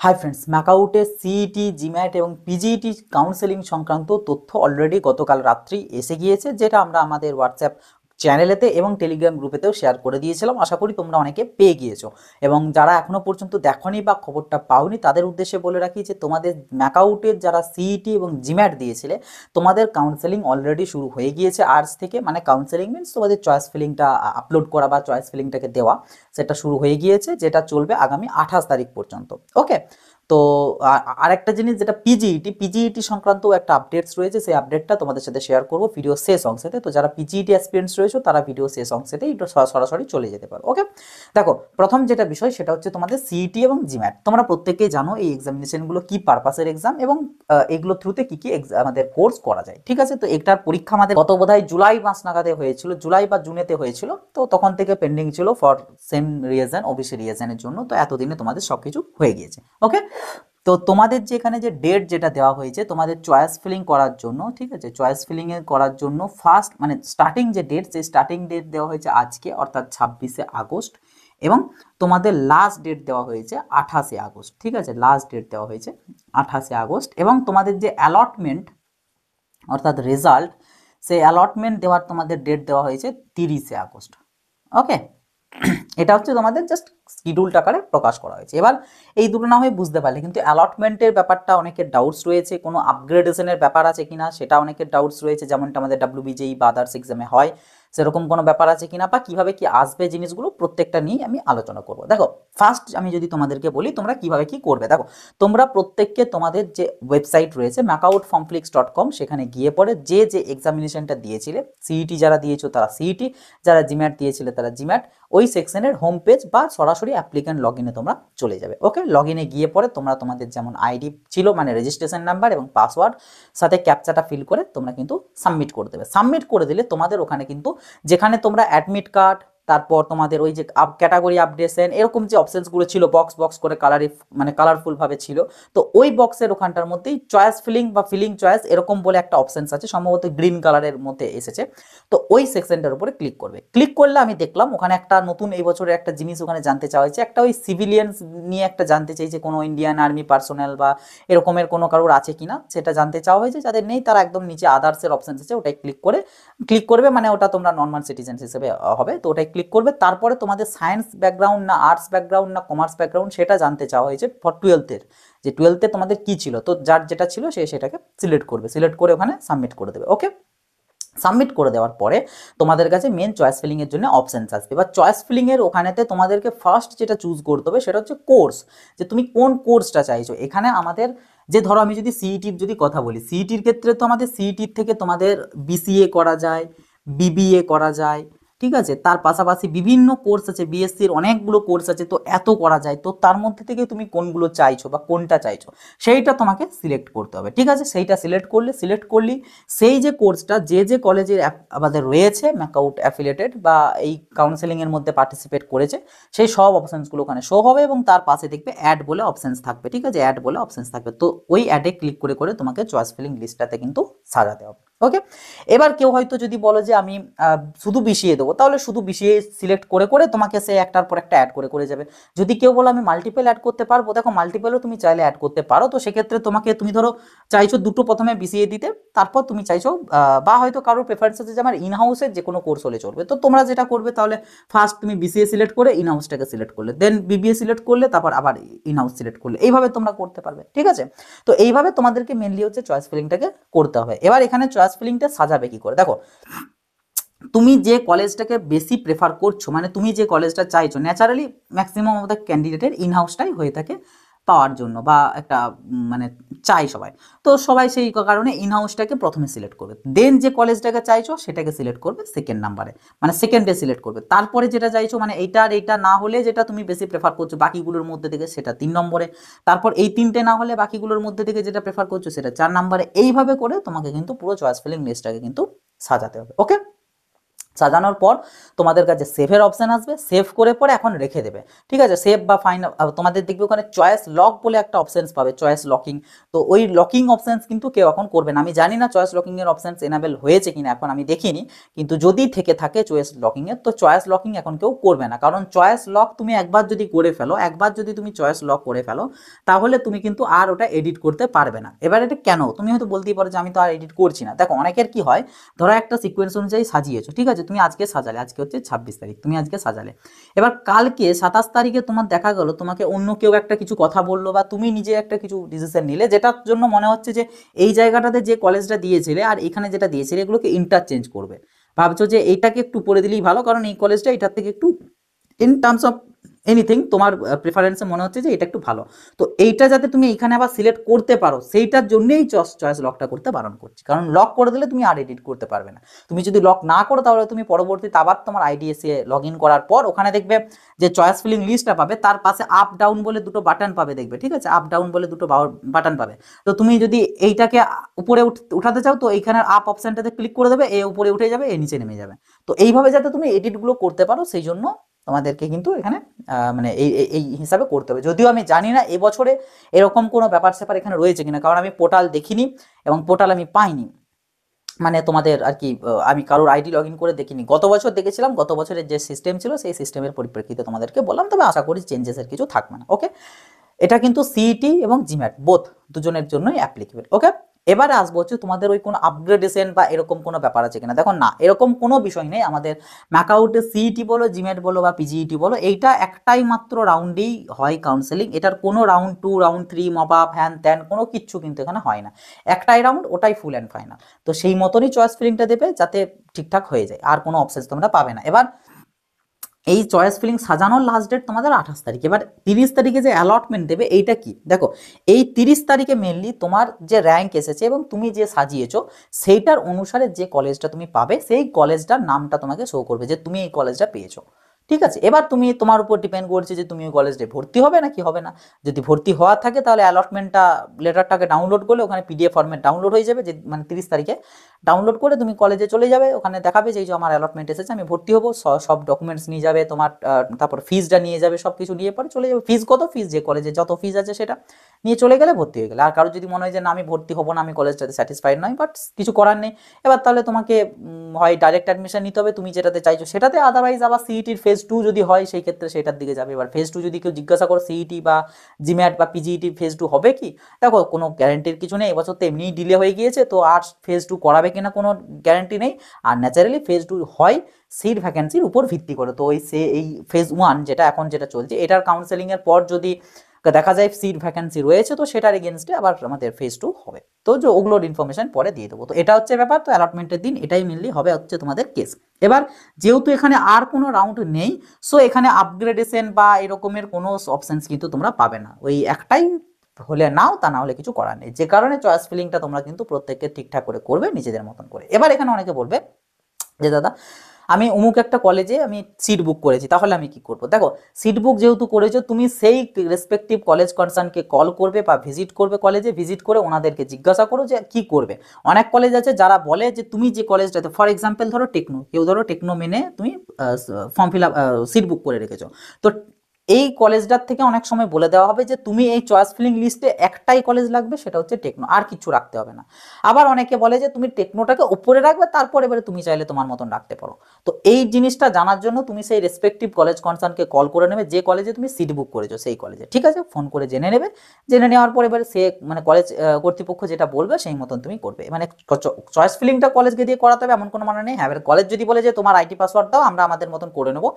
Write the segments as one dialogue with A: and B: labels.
A: Hi friends, ম্যাকাউটে CET, GMAT এবং পিজিইটি counselling সংক্রান্ত তথ্য অলরেডি গতকাল রাত্রি এসে গিয়েছে, যেটা আমরা আমাদের হোয়াটসঅ্যাপ চ্যানেলেতে এবং টেলিগ্রাম গ্রুপেতেও শেয়ার করে দিয়েছিলাম। আশা করি তোমরা অনেকে পেয়ে গিয়েছো, এবং যারা এখনও পর্যন্ত দেখোনি বা খবরটা পাওনি তাদের উদ্দেশ্যে বলে রাখি যে তোমাদের ম্যাকাউটের যারা সিইটি এবং জিম্যাট দিয়েছিলে তোমাদের কাউন্সেলিং অলরেডি শুরু হয়ে গিয়েছে আজ থেকে। মানে কাউন্সেলিং মিনস তোমাদের চয়েস ফিলিংটা আপলোড করা বা চয়েস ফিলিংটাকে দেওয়া, সেটা শুরু হয়ে গিয়েছে, যেটা চলবে আগামী 28 তারিখ পর্যন্ত। ওকে, তো আরেকটা জিনিস যেটা পিজিইটি সংক্রান্ত একটা আপডেটস রয়েছে, সেই আপডেটটা তোমাদের সাথে শেয়ার করবো ভিডিও শেষ অংশেতে। তো যারা পিজিইটি অ্যাসপিরেন্টস রয়েছে তারা ভিডিও শেষ অংশেতেই সরাসরি চলে যেতে পারো। ওকে, দেখো প্রথম যেটা বিষয় সেটা হচ্ছে তোমাদের সিইটি এবং জিম্যাট। তোমরা প্রত্যেকেই জানো এই এক্সামিনেশনগুলো কি পারপাসের এক্সাম এবং এগুলো থ্রুতে কি কি আমাদের কোর্স করা যায়। ঠিক আছে, তো এটার পরীক্ষা আমাদের গত বোধহয় জুলাই মাস নাগাদে হয়েছিল, জুলাই বা জুনেতে হয়েছিল। তো তখন থেকে পেন্ডিং ছিল ফর সেম রিজন, ওবিসি রিজনের জন্য। তো এতদিনে তোমাদের সবকিছু হয়ে গিয়েছে। ওকে, তো তোমাদের যে এখানে যে ডেট যেটা দেওয়া হয়েছে তোমাদের চয়েস ফিলিং করার জন্য, ঠিক আছে, চয়েস ফিলিং এর করার জন্য ফার্স্ট মানে স্টার্টিং যে ডেট, সেই স্টার্টিং ডেট দেওয়া হয়েছে আজকে, অর্থাৎ 26শে আগস্ট। এবং তোমাদের লাস্ট ডেট দেওয়া হয়েছে 28শে আগস্ট। ঠিক আছে, লাস্ট ডেট দেওয়া হয়েছে 28শে আগস্ট। এবং তোমাদের যে অ্যালটমেন্ট অর্থাৎ রেজাল্ট, সেই অ্যালটমেন্ট দেওয়ার তোমাদের ডেট দেওয়া হয়েছে 30শে আগস্ট। ওকে, এটা হচ্ছে তোমাদের জাস্ট শিডিউল আকারে প্রকাশ করা হয়েছে। এবার এই দুটো না হয় বুঝতে পারলে, কিন্তু অ্যালটমেন্টের ব্যাপারটা অনেকের ডাউটস রয়েছে, কোনো আপগ্রেডেশনের ব্যাপার আছে কিনা সেটা অনেকের ডাউটস রয়েছে, যেমনটা আমাদের ডাব্লিউবিজেই বা আদার্স এক্সামে হয় সেরকম কোনো ব্যাপার আছে কিনা, বা কিভাবে কি আসবে জিনিসগুলো প্রত্যেকটা নিয়ে আমি আলোচনা করব। দেখো ফার্স্ট আমি যদি তোমাদেরকে বলি তোমরা কিভাবে কি করবে, দেখো তোমরা প্রত্যেককে তোমাদের যে ওয়েবসাইট রয়েছে macautformflix.com, সেখানে গিয়ে পরে যে যে এক্সামিনেশনটা দিয়েছিলে, সিইটি যারা দিয়েছো তারা সিইটি, যারা জিম্যাট দিয়েছিলে তারা জিম্যাট, ওই সেকশনের হোম পেজ বা সরাসরি অ্যাপ্লিক্যান্ট লগ ইনে তোমরা চলে যাবে। ওকে, লগ ইনে গিয়ে পরে তোমরা তোমাদের যেমন আইডি ছিল মানে রেজিস্ট্রেশন নাম্বার এবং পাসওয়ার্ড সাথে ক্যাপচাটা ফিল করে তোমরা কিন্তু সাবমিট করে দেবে। সাবমিট করে দিলে তোমাদের ওখানে কিন্তু যেখানে তোমরা অ্যাডমিট কার্ড, তারপর তোমাদের ওই যে ক্যাটাগরি আপডেশন এরকম যে অপশনসগুলো ছিল বক্স বক্স করে মানে কালারফুলভাবে ছিল, তো ওই বক্সের ওখানটার মধ্যেই চয়েস ফিলিং বা ফিলিং চয়েস এরকম বলে একটা অপশনস আছে, সম্ভবত গ্রিন কালারের মধ্যে এসেছে। তো ওই সেকশনটার উপরে ক্লিক করবে। ক্লিক করলে আমি দেখলাম ওখানে একটা নতুন এই বছরের একটা জিনিস ওখানে জানতে চাওয়া হয়েছে, একটা ওই সিভিলিয়ানস নিয়ে একটা জানতে চাইছে, কোনো ইন্ডিয়ান আর্মি পার্সোনাল বা এরকমের কোনো কারোর আছে কিনা সেটা জানতে চাওয়া হয়েছে। যাদের নেই তারা একদম নিচে আদার্সের অপশন আছে, ওটাই ক্লিক করবে, মানে ওটা তোমরা নর্মাল সিটিজেন হিসেবে হবে, তো ওটাই ক্লিক করবে। তারপরে তোমাদের সায়েন্স ব্যাকগ্রাউন্ড না আর্টস ব্যাকগ্রাউন্ড না কমার্স ব্যাকগ্রাউন্ড সেটা জানতে চাওয়া হয়েছে ফর টুয়েলথের, যে টুয়েলথে তোমাদের কি ছিল, তো যার যেটা ছিল সে সেটাকে সিলেক্ট করবে, সিলেক্ট করে ওখানে সাবমিট করে দেবে। ওকে, সাবমিট করে দেওয়ার পরে তোমাদের কাছে মেন চয়েস ফিলিং এর জন্য অপশনস আসবে। এবার চয়েস ফিলিং এর ওখানেতে তোমাদেরকে ফার্স্ট যেটা চুজ করতে হবে সেটা হচ্ছে কোর্স, যে তুমি কোন কোর্সটা চাইছো। এখানে আমাদের যে ধরো আমি যদি সিইটির যদি কথা বলি, সিইটির ক্ষেত্রে তো আমাদের সিইটির থেকে তোমাদের বিসিএ করা যায়, বিবিএ করা যায়, ঠিক আছে, তার পাশাপাশি বিভিন্ন কোর্স আছে, বিএসসির অনেকগুলো কোর্স আছে, তো এত করা যায়। তো তার মধ্যে থেকে তুমি কোনগুলো চাইছো বা কোনটা চাইছো সেইটা তোমাকে সিলেক্ট করতে হবে। ঠিক আছে, সেইটা সিলেক্ট করলি সেই যে কোর্সটা যে যে কলেজে আমাদের রয়েছে ম্যাকাউট অ্যাফিলিয়েটেড বা এই কাউন্সেলিংয়ের মধ্যে পার্টিসিপেট করেছে, সেই সব অপশানসগুলো ওখানে শো হবে এবং তার পাশে দেখবে অ্যাড বলে অপশানস থাকবে। ঠিক আছে, অ্যাড বলে অপশানস থাকবে, তো ওই অ্যাডে ক্লিক করে করে তোমাকে চয়েস ফিলিং লিস্টটাতে কিন্তু সাজাতে হবে। ওকে, এবার কেউ হয়তো যদি বলো যে আমি শুধু বিসিএ দেবো, তাহলে শুধু বিসিএ সিলেক্ট করে করে তোমাকে সে একটার পর একটা অ্যাড করে করে যাবে। যদি কেউ বলো আমি মাল্টিপল অ্যাড করতে পারবো, দেখো মাল্টিপলও তুমি চাইলে অ্যাড করতে পারো। তো সেক্ষেত্রে তুমি ধরো চাইছো দুটো প্রথমে বিসিএ দিতে, তারপর তুমি চাইছো বা হয়তো কারোর প্রেফারেন্স আছে যে আমার ইন হাউসের যে কোনো কোর্স হলে চলবে, তো তোমরা যেটা করবে তাহলে ফার্স্ট তুমি বিসিএ সিলেক্ট করে ইন হাউসটাকে সিলেক্ট করলে, দেন বিবিএ সিলেক্ট করলে, তারপর আবার ইন হাউস সিলেক্ট করলে, এইভাবে তোমরা করতে পারবে। ঠিক আছে, তো এইভাবে তোমাদেরকে মেনলি হচ্ছে চয়েস ফিলিংটাকে করতে হবে। এবার এখানে চয়েস ফিলিংটা সাজাবে কি করে, দেখো তুমি যে কলেজটাকে বেশি প্রেফার করছো, মানে তুমি যে কলেজটা চাইছো, ন্যাচারালি ম্যাক্সিমাম আমাদের ক্যান্ডিডেটের ইন হাউসটাই হয়ে থাকে পাওয়ার জন্য, বা একটা মানে চাই সবাই। তো সবাই সেই কারণে ইন হাউসটাকে প্রথমে সিলেক্ট করবে, দেন যে কলেজটাকে চাইছো সেটাকে সিলেক্ট করবে সেকেন্ড নাম্বারে, মানে সেকেন্ডে সিলেক্ট করবে। তারপরে যেটা চাইছো মানে এইটা না হলে যেটা তুমি বেশি প্রেফার করছো বাকিগুলোর মধ্যে থেকে সেটা 3 নম্বরে, তারপর এই তিনটে না হলে বাকিগুলোর মধ্যে থেকে যেটা প্রেফার করছো সেটা 4 নম্বরে। এইভাবে করে তোমাকে কিন্তু পুরো চয়েস ফিলিং লিস্টটাকে কিন্তু সাজাতে হবে। ওকে, সাজানোর পর তোমাদের কাছে সেভের অপশান আসবে, সেভ করে পরে এখন রেখে দেবে, ঠিক আছে। সেভ বা ফাইনাল তোমাদের দেখবে ওখানে চয়েস লক বলে একটা অপশানস পাবে, চয়েস লকিং। তো ওই লকিং অপশানস কিন্তু কেউ এখন করবে না। আমি জানি না চয়েস লকিংয়ের অপশানস এনাবেল হয়েছে কিনা, এখন আমি দেখিনি, কিন্তু যদি থেকে থাকে চয়েস লকিংয়ের, তো চয়েস লকিং এখন কেউ করবে না। কারণ চয়েস লক তুমি একবার যদি করে ফেলো, একবার যদি তুমি চয়েস লক করে ফেলো, তাহলে তুমি কিন্তু আর ওটা এডিট করতে পারবে না। এবার এটা কেন, তুমি হয়তো বলতেই পারো যে আমি তো আর এডিট করছি না। দেখো অনেকের কি হয়, ধরো একটা সিকোয়েন্স অনুযায়ী সাজিয়েছো, ঠিক আছে, তুমি আজকে সাজালে, আজকে হচ্ছে 26 তারিখ, তুমি আজকে সাজালে, এবার কালকে 27 তারিখে তোমার দেখা গেল তোমাকে অন্য কেউ একটা কিছু কথা বললো, বা তুমি নিজে একটা কিছু ডিসিশন নিলে, যেটার জন্য মনে হচ্ছে যে এই জায়গাটাতে যে কলেজটা দিয়েছিলে আর এখানে যেটা দিয়েছিলে এগুলোকে ইন্টারচেঞ্জ করবে, ভাবছো যে এইটাকে একটু পড়ে দিলেই ভালো, কারণ এই কলেজটা এটার থেকে একটু ইন টার্মস অফ এনিথিং তোমার প্রেফারেন্সে মনে হচ্ছে যে এটা একটু ভালো। তো এইটা যাতে তুমি এখানে আবার সিলেক্ট করতে পারো, সেইটার জন্যই চয়েস লকটা করতে বারণ করছি, কারণ লক করে দিলে তুমি আর এডিট করতে পারবে না। তুমি যদি লক না করো তাহলে তুমি পরবর্তীতে আবার তোমার আইডিএসে লগ ইন করার পর ওখানে দেখবে যে চয়েস ফিলিং লিস্টটা পাবে, তার পাশে আপ ডাউন বলে দুটো বাটন পাবে, দেখবে, ঠিক আছে, আপ ডাউন বলে দুটো বাটন পাবে। তো তুমি যদি এইটাকে উপরে উঠাতে চাও, তো এইখানে আপ অপশনটাতে ক্লিক করে দেবে, এ উপরে উঠে যাবে, এ নিচে নেমে যাবে। তো এইভাবে যাতে তুমি এডিটগুলো করতে পারো, সেই জন্য তোমাদেরকে কিন্তু এখানে মানে এই হিসাবে করতে হবে। যদিও আমি জানি না এবছরে এরকম কোনো ব্যাপার স্যাপার এখানে রয়েছে কিনা, কারণ আমি পোর্টাল দেখিনি এবং পোর্টাল আমি পাইনি, মানে তোমাদের আর কি আমি কারোর আইডি লগ ইন করে দেখিনি। গত বছর দেখেছিলাম, গত বছরের যে সিস্টেম ছিল সেই সিস্টেমের পরিপ্রেক্ষিতে তোমাদেরকে বললাম, তবে আশা করি চেঞ্জেসের কিছু থাকবে না। ওকে, এটা কিন্তু সিইটি এবং জিম্যাট বোথ দুজনের জন্যই অ্যাপ্লিকেবল। ওকে, এবারে আসবো হচ্ছে তোমাদের ওই কোনো আপগ্রেডেশন বা এরকম কোনো ব্যাপার আছে কিনা। দেখো না, এরকম কোনো বিষয় নেই। আমাদের ম্যাকআউটে সিইটি বলো, জিম্যাট বলো বা পিজিইটি বলো, এইটা একটাই মাত্র রাউন্ডেই হয় কাউন্সেলিং। এটার কোনো রাউন্ড 2, রাউন্ড 3, মপ আপ, হ্যান ত্যান কোনো কিচ্ছু কিন্তু এখানে হয় না। একটাই রাউন্ড, ওটাই ফুল অ্যান্ড ফাইনাল। তো সেই মতনই চয়েস ফিলিংটা দেবে যাতে ঠিকঠাক হয়ে যায়, আর কোনো অপশন তোমরা পাবে না। এবার এই চয়েস ফিলিং সাজানোর লাস্ট ডেট তোমাদের 28 তারিখ। এবার 30 তারিখে যে অ্যালটমেন্ট দেবে, এইটা কি দেখো, এই 30 তারিখে মেনলি তোমার যে র্যাঙ্ক এসেছে এবং তুমি যে সাজিয়েছো সেইটার অনুসারে যে কলেজটা তুমি পাবে, সেই কলেজটার নামটা তোমাকে শো করবে যে তুমি এই কলেজটা পেয়েছো, ঠিক আছে। এবার তুমি তোমার উপর ডিপেন্ড করছে যে তুমি ওই কলেজে ভর্তি হবে নাকি হবে না। যদি ভর্তি হওয়া থাকে তাহলে অ্যালটমেন্টটা লেটারটাকে ডাউনলোড করলে ওখানে পিডিএফ ফরম্যাট ডাউনলোড হয়ে যাবে, যে মানে 30 তারিখে ডাউনলোড করে তুমি কলেজে চলে যাবে, ওখানে দেখাবে যে এই যে আমার অ্যালটমেন্ট এসেছে, আমি ভর্তি হবো, সব ডকুমেন্টস নিয়ে যাবে তোমার, তারপর ফিজটা নিয়ে যাবে, সব কিছু নিয়ে পরে চলে যাবে। ফিজ কত, ফিজ যে কলেজে যত ফিজ আছে সেটা নিয়ে চলে গেলে ভর্তি হয়ে গেলে। আর কারো যদি মনে হয় যে না আমি ভর্তি হবো না, আমি কলেজটাতে স্যাটিসফাইড নয়, বাট কিছু করার নেই, এবার তাহলে তোমাকে হয় ডাইরেক্ট অ্যাডমিশন নিতে হবে তুমি যেটাতে চাইছো সেটাতে, আদারওয়াইজ আবার সিইটির ফেজ 2 যদি হয় সেই ক্ষেত্রে সেটার দিকে যাবে। এবার ফেজ 2 যদি কেউ জিজ্ঞাসা করো সিইটি বা জিম্যাট বা পিজিইটি ফেজ 2 হবে কি, দেখো কোনো গ্যারেন্টির কিছু নেই, এবছর তো এমনিই ডিলে হয়ে গিয়েছে, তো আর ফেজ 2 করাবে কিনা কোনো গ্যারেন্টি নেই। আর ন্যাচারালি ফেজ 2 হয় সিট ভ্যাকেন্সির উপর ভিত্তি করে। তো এই ফেজ 1 যেটা এখন যেটা চলছে, এটার কাউন্সেলিংয়ের পর যদি দেখা যায় সিট ভ্যাকেন্সি রয়েছে, তো সেটার এগেনস্টে আবার আমাদের ফেজ 2 হবে। তো যে ওগুলোর ইনফরমেশন পরে দিয়ে দেবো। তো এটা হচ্ছে ব্যাপার। তো অ্যালটমেন্টের দিন এটাই মেনলি হবে হচ্ছে তোমাদের কেস। এবার যেহেতু এখানে আর কোনো রাউন্ড নেই, সো এখানে আপগ্রেডেশন বা এরকমের কোনো অপশনস কিন্তু তোমরা পাবে না। ওই একটাই হলে নাও, তা না হলে কিছু করার নেই। যে কারণে চয়েস ফিলিংটা তোমরা কিন্তু প্রত্যেককে ঠিকঠাক করে করবে নিজেদের মতন করে। এবার এখানে অনেকে বলবে যে দাদা আমি অমুক একটা কলেজে আমি সিট বুক করেছি, তাহলে আমি কি করব। দেখো সিট বুক যেহেতু করেছো, তুমি সেই রেসপেক্টিভ কলেজ কনসার্নকে কল করবে বা ভিজিট করবে, কলেজে ভিজিট করে ওনাদেরকে জিজ্ঞাসা করো যে কি করবে। অনেক কলেজ আছে যারা বলে যে তুমি যে কলেজটাতে, ফর এক্সাম্পল ধরো টেকনো, কেউ ধরো টেকনো মেনে তুমি form fill up seat book করে রেখেছো, তো এই কলেজটার থেকে অনেক সময় বলে দেওয়া হবে যে তুমি এই চয়েস ফিলিং লিস্টে একটাই কলেজ লাগবে, সেটা হচ্ছে টেকনো, আর কিছু রাখতে হবে না। আবার অনেকে বলে যে তুমি টেকনোটাকে উপরে রাখবে, তারপর এবারে তুমি চাইলে তোমার মতন রাখতে পারো। তো এই জিনিসটা জানার জন্য তুমি সেই রেসপেক্টিভ কলেজ কনসার্নকে কল করে নেবে, যে কলেজে তুমি সিট বুক করেছো সেই কলেজে, ঠিক আছে, ফোন করে জেনে নেবে। জেনে নেওয়ার পর এবারে সে মানে কলেজ কর্তৃপক্ষ যেটা বলবে সেই মতন তুমি করবে। মানে চয়েস ফিলিংটা কলেজকে দিয়ে করাতে হবে এমন কোনো মানে নেই। হ্যাঁ, এবার কলেজ যদি বলে যে তোমার আইটি পাসওয়ার্ড দাও, আমরা আমাদের মতন করে নেবো,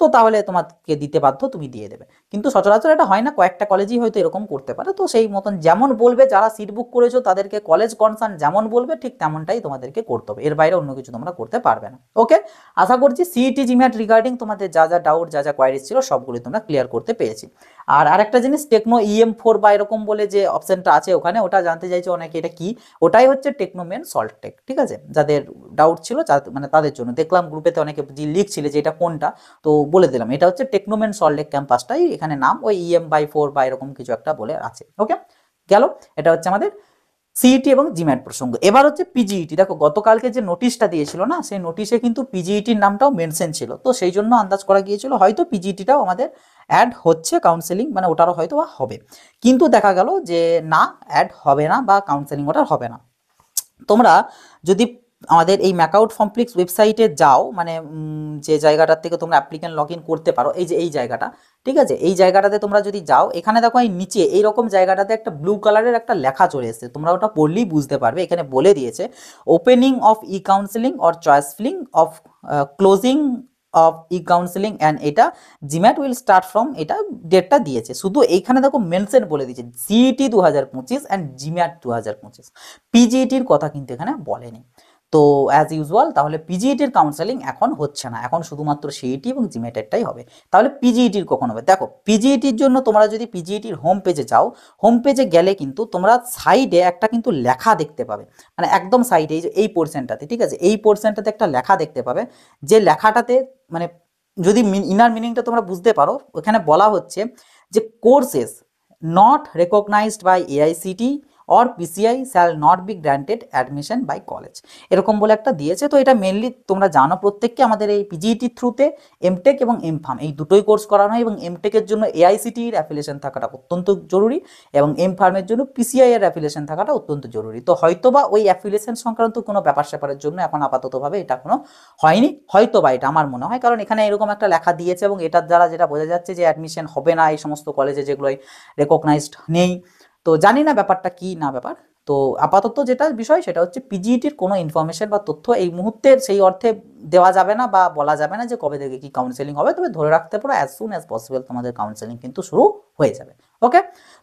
A: তো তাহলে তোমাকে দিতে বাধ্য, তুমি দিয়ে দেবে। কিন্তু সচরাচর এটা হয় না, কয়েকটা কলেজই হয়তো এরকম করতে পারে। তো সেই মতন যেমন বলবে, যারা সিট বুক করেছো তাদেরকে কলেজ কনসার্ন যেমন বলবে ঠিক তেমনটাই তোমাদেরকে করতে হবে, এর বাইরে অন্য কিছু তোমরা করতে পারবে না। ওকে, আশা করছি সিইটি জিম্যাট রিগার্ডিং তোমাদের যা যা ডাউট, যা যা কোয়ারিজ ছিল সবগুলি তোমরা ক্লিয়ার করতে পেরেছি। আর আরেকটা জিনিস, টেকনো EM4 বা এরকম বলে যে অপশনটা আছে ওখানে, ওটা জানতে চাইছো অনেকে, এটা কি, ওটাই হচ্ছে টেকনোমেন সল্ট টেক, ঠিক আছে। যাদের ডাউট ছিল মানে তাদের জন্য, দেখলাম গ্রুপেতে অনেকে লিখছিলে যে এটা কোনটা, তো বলে দিলাম এটা হচ্ছে টেকনোমেন সল্ট লেক ক্যাম্পাসটাই এখানে নাম, ওই EM/4 বা এরকম কিছু একটা বলে আছে। ওকে, গেল, এটা হচ্ছে আমাদের সিইটি এবং জিম্যাট প্রসঙ্গ। এবার হচ্ছে পিজিইটি। দেখো গতকালকে যে নোটিশটা দিয়েছিল না, সেই নোটিশে কিন্তু পিজিইটির নামটাও মেনশন ছিল, তো সেই জন্য আন্দাজ করা গিয়েছিল হয়তো পিজিইটিটাও আমাদের অ্যাড হচ্ছে কাউন্সেলিং, মানে ওটারও হয়তো বা হবে। কিন্তু দেখা গেল যে না, অ্যাড হবে না বা কাউন্সেলিং ওটার হবে না। তোমরা যদি আমাদের এই ম্যাকআউট ফর্মফ্লিক্স ওয়েবসাইটে যাও, মানে যে জায়গাটার থেকে তোমরা অ্যাপ্লিক্যান্ট লগ ইন করতে পারো, এই যে এই জায়গাটা, ঠিক আছে, এই জায়গাটাতে তোমরা যদি যাও, এখানে দেখো এই নিচে এইরকম জায়গাটাতে একটা ব্লু কালারের একটা লেখা চলে এসেছে, তোমরা ওটা পড়লেই বুঝতে পারবে। এখানে বলে দিয়েছে opening of E counselling or choice filling of closing of E counselling and এটা জিম্যাট উইল স্টার্ট ফ্রম, এটা ডেটটা দিয়েছে। শুধু এইখানে দেখো মেনশন বলে দিয়েছে সিইটি 2025 অ্যান্ড জিম্যাট 2025, পিজিইটির কথা কিন্তু এখানে বলেনি। তো অ্যাজ ইউজুয়াল তাহলে পিজিইটির কাউন্সেলিং এখন হচ্ছে না, এখন শুধুমাত্র সিইটি এবং জিমেটেরটাই হবে। তাহলে পিজিইটির কখন হবে? দেখো পিজিইটির জন্য তোমরা যদি পিজিইটির হোম পেজে যাও, হোম পেজে গেলে কিন্তু তোমরা সাইডে একটা কিন্তু লেখা দেখতে পাবে, মানে একদম সাইডে এই পোর্শনটাতে, ঠিক আছে, এই পোর্শনটাতে একটা লেখা দেখতে পাবে, যে লেখাটাতে মানে যদি ইনার মিনিংটা তোমরা বুঝতে পারো, ওখানে বলা হচ্ছে যে courses not recognized by AICTE or PCI shall not be granted admission by college, এরকম বলে একটা দিয়েছে। তো এটা মেনলি তোমরা জানো প্রত্যেককে, আমাদের এই পিজিইটির থ্রুতে এমটেক এবং এমফার্ম এই দুটোই কোর্স করানো হয়, এবং এমটেকের জন্য এআইসিটির অ্যাফিলিয়েশন থাকাটা অত্যন্ত জরুরি, এবং এমফার্মের জন্য পিসিআই এর অ্যাফিলিয়েশন থাকাটা অত্যন্ত জরুরি। তো হয়তোবা ওই অ্যাফিলিয়েশন সংক্রান্ত কোনো ব্যাপার স্যাপারের জন্য এখন আপাততভাবে এটা কোনো হয়নি, হয়তোবা এটা আমার মনে হয়, কারণ এখানে এরকম একটা লেখা দিয়েছে এবং এটার দ্বারা যেটা বোঝা যাচ্ছে যে অ্যাডমিশন হবে না এই সমস্ত কলেজে যেগুলোই রেকগনাইজড নেই। তো জানি না ব্যাপারটা কি না ব্যাপার। তো আপাতত যেটা বিষয় সেটা হচ্ছে পিজিইটির কোনো ইনফরমেশন বা তথ্য এই মুহূর্তে সেই অর্থে দেওয়া যাবে না বা বলা যাবে না যে কবে থেকে কি কাউন্সেলিং হবে, তবে ধরে রাখতে পারো অ্যাজ সুন অ্যাজ পসিবল তোমাদের কাউন্সেলিং কিন্তু শুরু হয়ে যাবে। ওকে,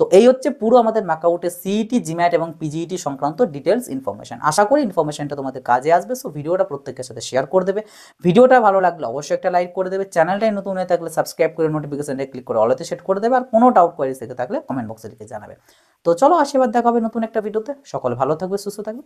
A: তো এই হচ্ছে পুরো আমাদের ম্যাকআউটের সিইটি জিম্যাট এবং পিজিইটি সংক্রান্ত ডিটেলস ইনফরমেশন। আশা করি ইনফরমেশনটা তোমাদের কাজে আসবে। সো ভিডিওটা প্রত্যেকের সাথে শেয়ার করে দেবে, ভিডিওটা ভালো লাগলে অবশ্যই একটা লাইক করে দেবে, চ্যানেলটাই নতুন হয়ে থাকলে সাবস্ক্রাইব করে নোটিফিকেশনটা ক্লিক করে অলতে সেট করে দেবে, আর কোনো ডাউট কোয়ারিজ থেকে থাকলে কমেন্ট বক্সে লিখে জানাবে। তো চলো আশীর্বাদ, দেখা হবে নতুন একটা ভিডিওতে। সকলে ভালো থাকবে, সুস্থ থাকবে।